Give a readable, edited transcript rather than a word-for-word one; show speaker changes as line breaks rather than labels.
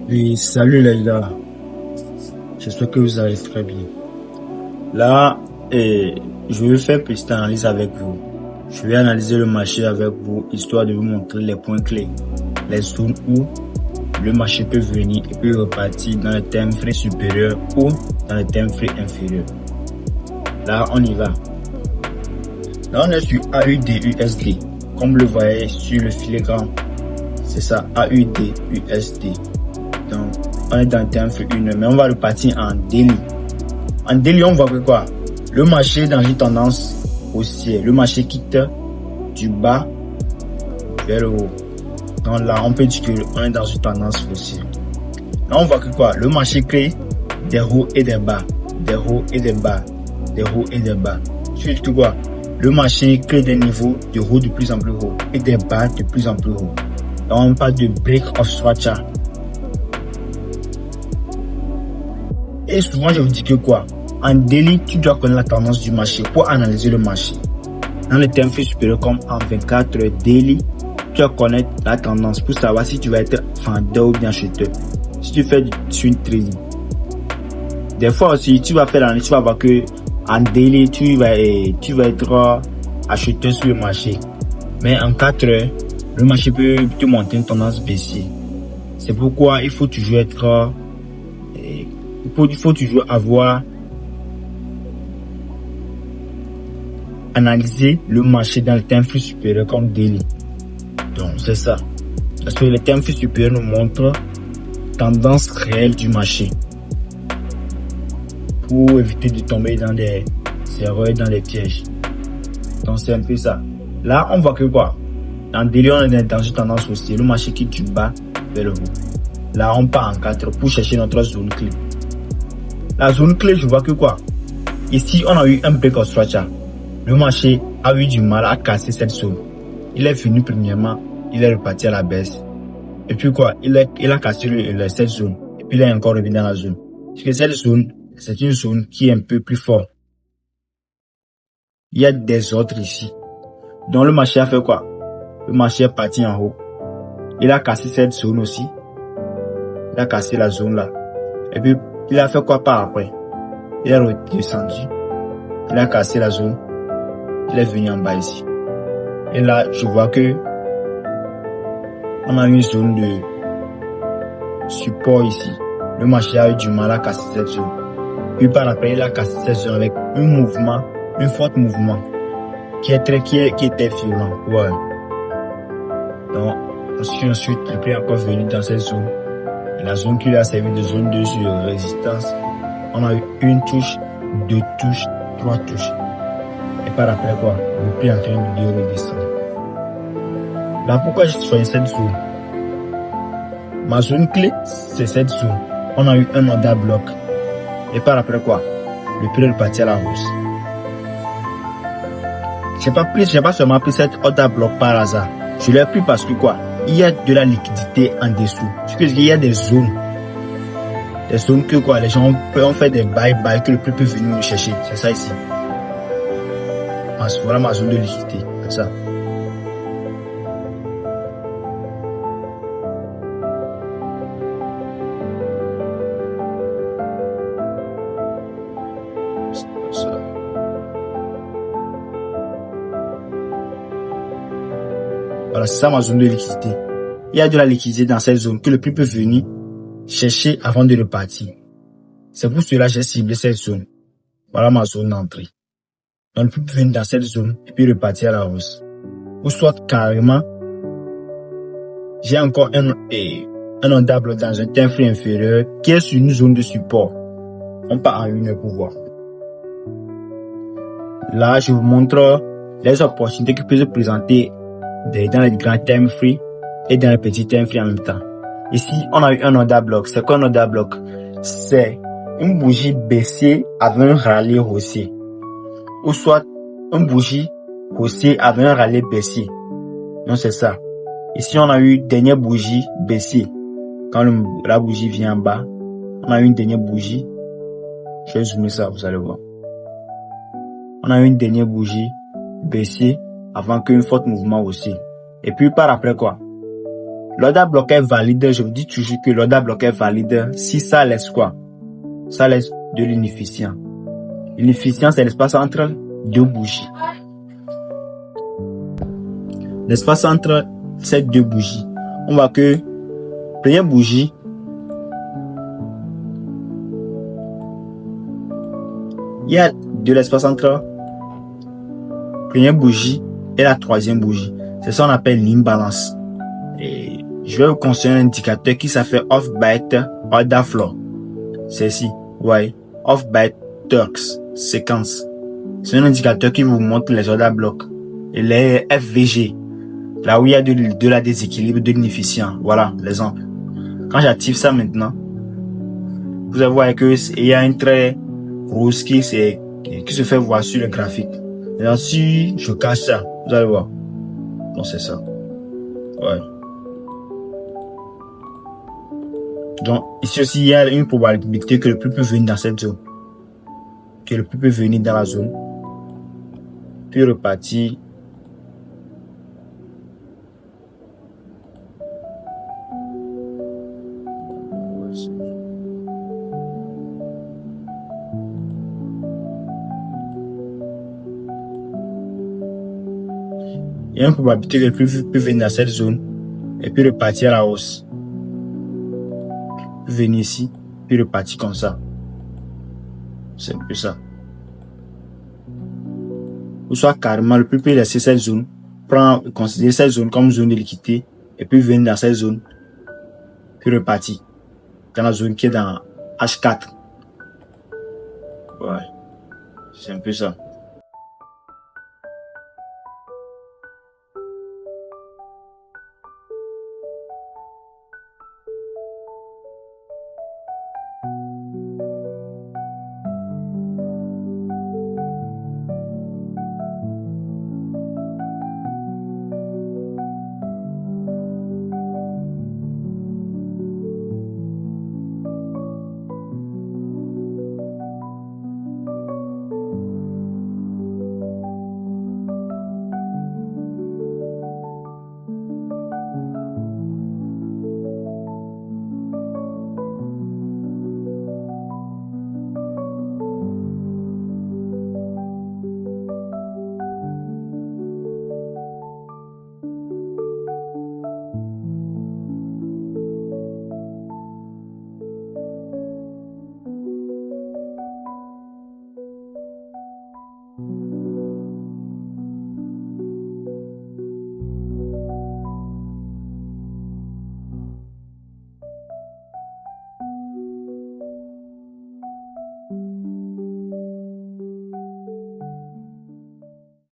Oui, salut les gars. J'espère que vous allez très bien. Là, je vais faire une petite analyse avec vous. Je vais analyser le marché avec vous, histoire de vous montrer les points clés, les zones où le marché peut venir et peut repartir dans le time frame supérieur ou dans le time frame inférieur. Là, on y va. Là, on est sur AUD-USD. Comme vous le voyez sur le filigrane, c'est ça, AUD-USD. Donc, on est dans le time frame 1 heure, mais on va repartir en daily. En daily, on voit que quoi? Le marché est dans une tendance haussière. Le marché quitte du bas vers le haut. Donc là, on peut dire qu'on est dans une tendance haussière. Là, on voit que quoi? Le marché crée des hauts et des bas. Des hauts et des bas. Des hauts et des bas. Surtout quoi? Le marché crée des niveaux de haut de plus en plus haut et des bas de plus en plus haut. Donc, on parle de break of structure. Et souvent, je vous dis que quoi? En daily, tu dois connaître la tendance du marché pour analyser le marché. Dans le time frame supérieur comme en 24 heures daily, tu dois connaître la tendance pour savoir si tu vas être vendeur ou bien acheteur. Si tu fais du swing trading. Des fois aussi, tu vas faire l'analyse, tu vas voir que en daily, tu vas être acheteur sur le marché. Mais en 4 heures, le marché peut te monter une tendance baissière. C'est pourquoi il faut toujours être il faut toujours avoir analysé le marché dans le time frame supérieur comme daily. Donc c'est ça. Parce que le time frame supérieur nous montre tendance réelle du marché. Pour éviter de tomber dans des erreurs, dans les pièges. Donc c'est un peu ça. Là, on voit que quoi? Dans daily, on est dans une tendance haussière. Le marché quitte du bas vers le haut. Là, on part en 4 pour chercher notre zone clé. La zone clé, je vois que quoi? Ici, on a eu un break of structure. Le marché a eu du mal à casser cette zone. Il est venu premièrement, il est reparti à la baisse. Et puis quoi? Il a cassé cette zone. Et puis il est encore revenu dans la zone. Parce que cette zone, c'est une zone qui est un peu plus forte. Il y a des autres ici. Donc le marché a fait quoi? Le marché est parti en haut. Il a cassé cette zone aussi. Il a cassé la zone là. Et puis, il a fait quoi par après? Il est redescendu. Il a cassé la zone. Il est venu en bas ici. Et là, je vois que on a une zone de support ici. Le marché a eu du mal à casser cette zone. Puis par après, il a cassé cette zone avec un fort mouvement qui était violent. Ouais. Donc, ensuite, il est encore venu dans cette zone. La zone qui lui a servi de zone de résistance. On a eu une touche, 2 touches, 3 touches. Et par après quoi? Le prix est en train de redescendre. Là, pourquoi j'ai choisi cette zone? Ma zone clé, c'est cette zone. On a eu un order bloc. Et par après quoi? Le prix est reparti à la hausse. J'ai pas seulement pris cette order bloc par hasard. Je l'ai pris parce que quoi? Il y a de la liquidité en dessous. Parce qu'il y a des zones. Des zones que quoi? Les gens ont fait des buy que le prix peut venir nous chercher. C'est ça ici. Voilà ma zone de liquidité. C'est ça. Voilà, c'est ça ma zone de liquidité. Il y a de la liquidité dans cette zone que le prix peut venir chercher avant de repartir. C'est pour cela que j'ai ciblé cette zone. Voilà ma zone d'entrée. Donc le prix peut venir dans cette zone et puis repartir à la hausse. Ou soit carrément, j'ai encore un order bloc dans un time frame inférieur qui est sur une zone de support. On part en 1 heure pour voir. Là, je vous montre les opportunités qui peuvent se présenter dans les grands time frame et dans les petits time frame en même temps. Ici, on a eu un order bloc. C'est quoi un order bloc? C'est une bougie baissière avec un rallye haussier. Ou soit une bougie haussier avec un rallye baissier. Donc c'est ça. Ici, on a eu une dernière bougie baissière. Quand la bougie vient en bas, on a eu une dernière bougie. Je vais zoomer ça, vous allez voir. On a eu une dernière bougie baissière avant qu'un fort mouvement haussier. Et puis par après quoi? L'order bloc est valide, je vous dis toujours que l'order bloc est valide si ça laisse quoi? Ça laisse de l'inefficient. L'inefficient, c'est l'espace entre deux bougies. L'espace entre ces deux bougies. On voit que première bougie, il y a de l'espace entre première bougie et la troisième bougie. C'est ça qu'on appelle l'imbalance. Et je vais vous conseiller un indicateur qui s'appelle Off-Byte Order Flow. C'est ici, ouais, Off-Byte Turks Sequence. C'est un indicateur qui vous montre les order blocs et les FVG. Là où il y a de la déséquilibre, de l'inefficient. Voilà l'exemple. Quand j'active ça maintenant, vous allez voir que il y a un trait rouge qui se fait voir sur le graphique. Et si je cache ça, vous allez voir. Donc c'est ça. Ouais. Donc ici aussi il y a une probabilité que le pluie peut venir dans cette zone. Que le pluie peut venir dans la zone. Puis repartir. Il y a une probabilité que le pluie peut venir dans cette zone et puis repartir à la hausse. Venir ici, puis repartir comme ça. C'est un peu ça. Ou soit carrément, le pluie peut laisser cette zone, considérer cette zone comme zone de liquidité et puis venir dans cette zone, puis repartir dans la zone qui est dans H4. Ouais, c'est un peu ça.